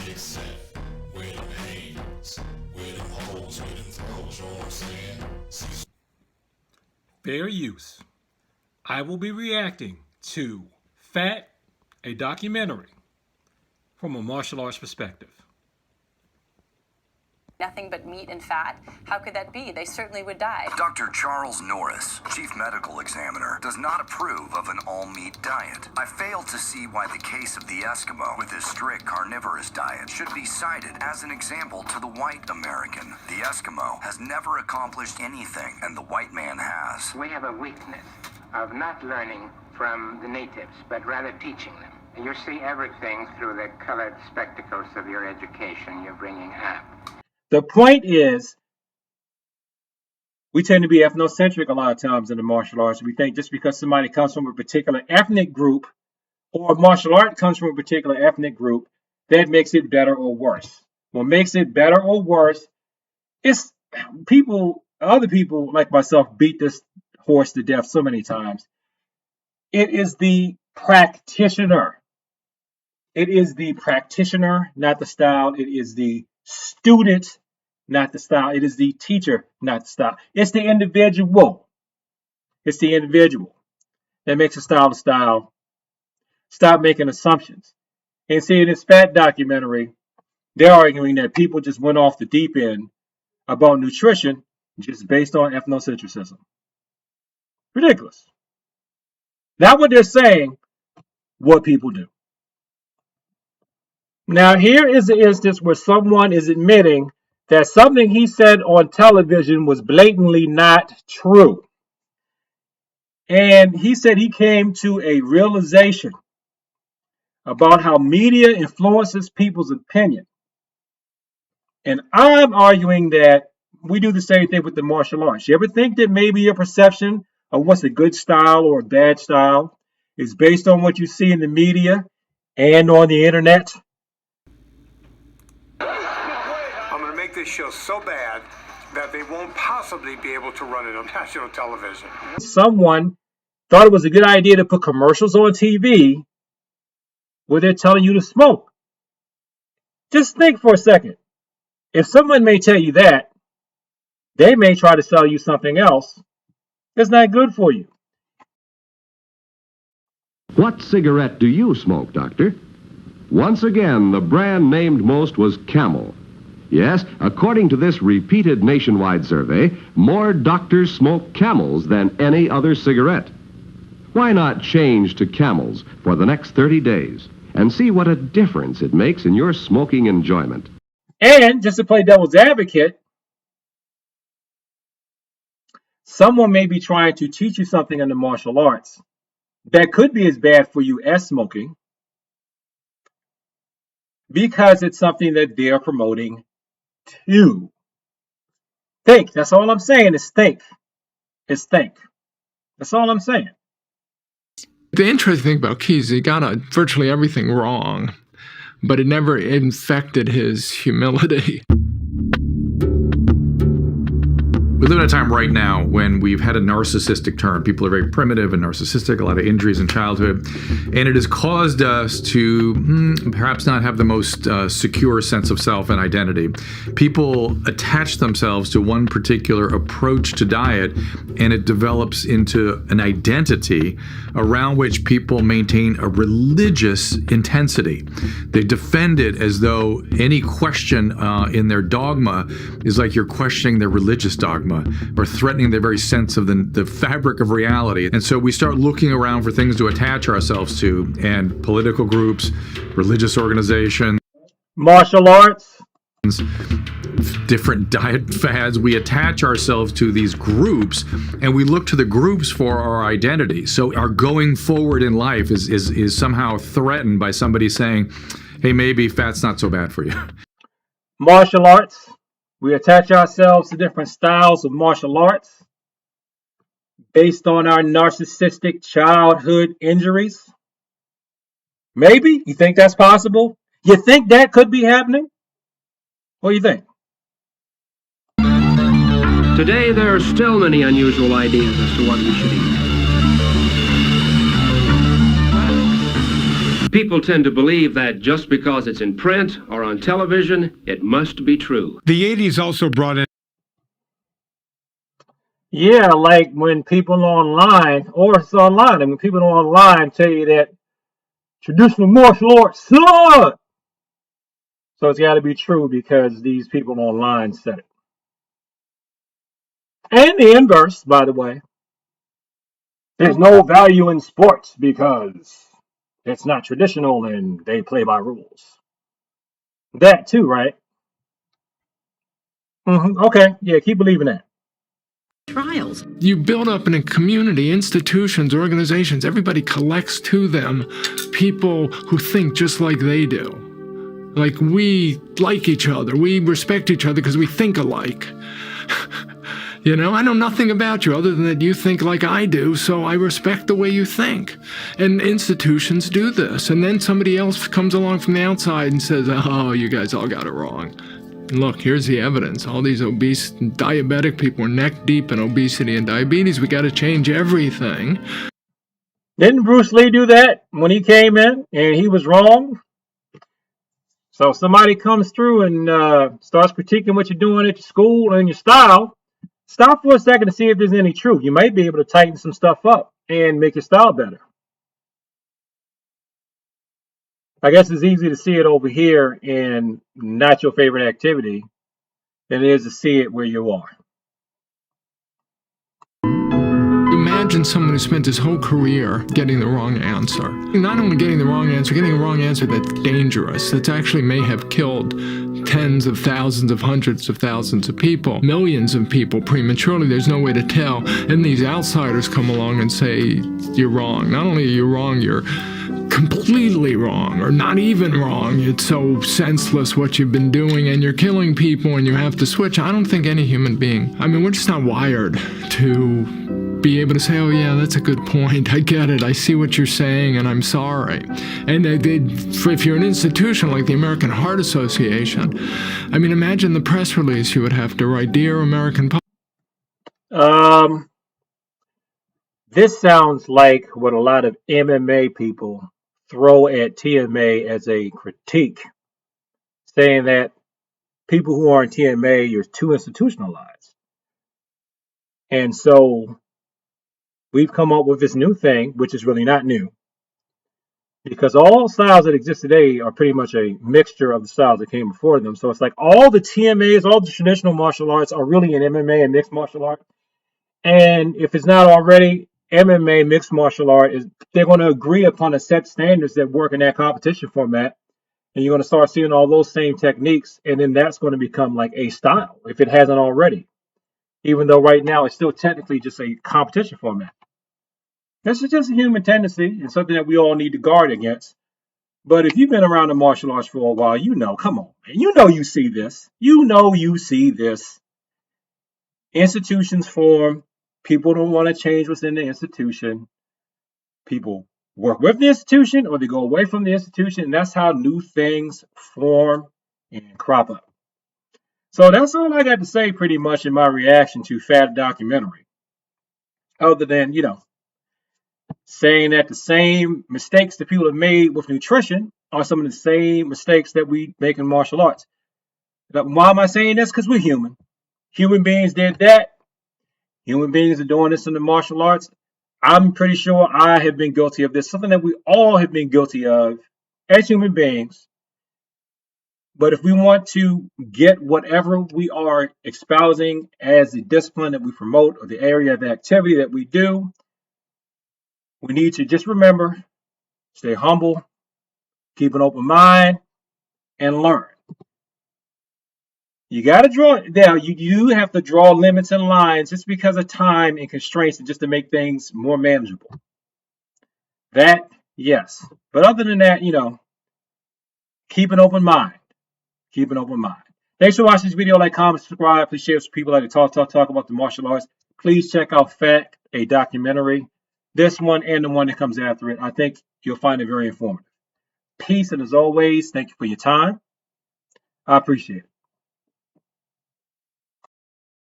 except where them hands, where them holes, where them throws, you know what I'm saying? Fair use. I will be reacting to Fat, a documentary from a martial arts perspective. Nothing but meat and fat. How could that be? They certainly would die. Dr. Charles Norris, Chief Medical Examiner, does not approve of an all-meat diet. I fail to see why the case of the Eskimo with his strict carnivorous diet should be cited as an example to the white American. The Eskimo has never accomplished anything, and the white man has. We have a weakness of not learning from the natives, but rather teaching them. You see everything through the colored spectacles of your education you're bringing up. The point is, we tend to be ethnocentric a lot of times in the martial arts. We think just because somebody comes from a particular ethnic group or martial art comes from a particular ethnic group, that makes it better or worse. What makes it better or worse is other people like myself beat this horse to death so many times. It is the practitioner. It is the practitioner, not the style. It is the student, not the style. It is the teacher, not the style. It's the individual. It's the individual that makes a style a style. Stop making assumptions. And see, in this Fat documentary, they're arguing that people just went off the deep end about nutrition just based on ethnocentrism. Ridiculous. Not what they're saying, what people do. Now, here is an instance where someone is admitting that something he said on television was blatantly not true. And he said he came to a realization about how media influences people's opinion. And I'm arguing that we do the same thing with the martial arts. You ever think that maybe your perception of what's a good style or a bad style is based on what you see in the media and on the internet? I'm going to make this show so bad that they won't possibly be able to run it on national television. Someone thought it was a good idea to put commercials on TV where they're telling you to smoke. Just think for a second. If someone may tell you that, they may try to sell you something else that's not good for you. What cigarette do you smoke, Doctor? Once again, the brand named most was Camel. Yes, according to this repeated nationwide survey, more doctors smoke Camels than any other cigarette. Why not change to Camels for the next 30 days and see what a difference it makes in your smoking enjoyment? And just to play devil's advocate, someone may be trying to teach you something in the martial arts that could be as bad for you as smoking because it's something that they're promoting too. Think. That's all I'm saying is think. It's think. That's all I'm saying. The interesting thing about Keyes, he got virtually everything wrong, but it never infected his humility. We live in a time right now when we've had a narcissistic turn. People are very primitive and narcissistic, a lot of injuries in childhood. And it has caused us to perhaps not have the most secure sense of self and identity. People attach themselves to one particular approach to diet, and it develops into an identity around which people maintain a religious intensity. They defend it as though any question in their dogma is like you're questioning their religious dogma, or threatening the very sense of the fabric of reality. And so we start looking around for things to attach ourselves to, and political groups, religious organizations, martial arts, different diet fads. We attach ourselves to these groups, and we look to the groups for our identity. So our going forward in life is somehow threatened by somebody saying, hey, maybe fat's not so bad for you. Martial arts. We attach ourselves to different styles of martial arts based on our narcissistic childhood injuries. Maybe? You think that's possible? You think that could be happening? What do you think? Today, there are still many unusual ideas as to what we should eat. People tend to believe that just because it's in print or on television, it must be true. The 80s also brought in. Yeah, like when people online, or it's online, and when people online tell you that traditional martial arts suck. So it's got to be true because these people online said it. And the inverse, by the way. There's no value in sports because it's not traditional and they play by rules. That too, right? Okay, yeah, keep believing that. Trials. You build up in a community, institutions, organizations, everybody collects to them people who think just like they do. Like we like each other, we respect each other because we think alike. You know, I know nothing about you other than that you think like I do, so I respect the way you think. And institutions do this. And then somebody else comes along from the outside and says, oh, you guys all got it wrong. And look, here's the evidence. All these obese, diabetic people are neck deep in obesity and diabetes. We got to change everything. Didn't Bruce Lee do that when he came in and he was wrong? So somebody comes through and starts critiquing what you're doing at your school and your style. Stop for a second to see if there's any truth. You might be able to tighten some stuff up and make your style better. I guess it's easy to see it over here in not your favorite activity than it is to see it where you are. Imagine someone who spent his whole career getting the wrong answer. Not only getting the wrong answer, getting a wrong answer that's dangerous, that actually may have killed tens of thousands of hundreds of thousands of people, millions of people prematurely. There's no way to tell. And these outsiders come along and say, you're wrong. Not only are you wrong, you're completely wrong, or not even wrong. It's so senseless what you've been doing, and you're killing people, and you have to switch. I don't think any human being, I mean, we're just not wired to be able to say, oh yeah, that's a good point. I get it. I see what you're saying, and I'm sorry. And if you're an institution like the American Heart Association, I mean, imagine the press release you would have to write, Dear American This sounds like what a lot of MMA people throw at TMA as a critique, saying that people who are in TMA are too institutionalized. And so we've come up with this new thing, which is really not new, because all styles that exist today are pretty much a mixture of the styles that came before them. So it's like all the TMAs, all the traditional martial arts are really in MMA and mixed martial art. And if it's not already, MMA mixed martial art is, they're going to agree upon a set standards that work in that competition format. And you're going to start seeing all those same techniques. And then that's going to become like a style if it hasn't already. Even though right now it's still technically just a competition format. This is just a human tendency and something that we all need to guard against. But if you've been around the martial arts for a while, you know, come on, man. You know you see this. You know you see this. Institutions form. People don't want to change what's in the institution. People work with the institution or they go away from the institution. And that's how new things form and crop up. So that's all I got to say pretty much in my reaction to Fat documentary. Other than, you know, saying that the same mistakes that people have made with nutrition are some of the same mistakes that we make in martial arts. But why am I saying this? Because we're human. Human beings did that. Human beings are doing this in the martial arts. I'm pretty sure I have been guilty of this. Something that we all have been guilty of as human beings. But if we want to get whatever we are espousing as the discipline that we promote or the area of activity that we do, we need to just remember, stay humble, keep an open mind, and learn. You got to draw down. You have to draw limits and lines just because of time and constraints and just to make things more manageable. That, yes. But other than that, you know, keep an open mind. Keep an open mind. Thanks for watching this video. Like, comment, subscribe. Please share with people that talk about the martial arts. Please check out Fat, a documentary. This one and the one that comes after it. I think you'll find it very informative. Peace, and as always, thank you for your time. I appreciate it.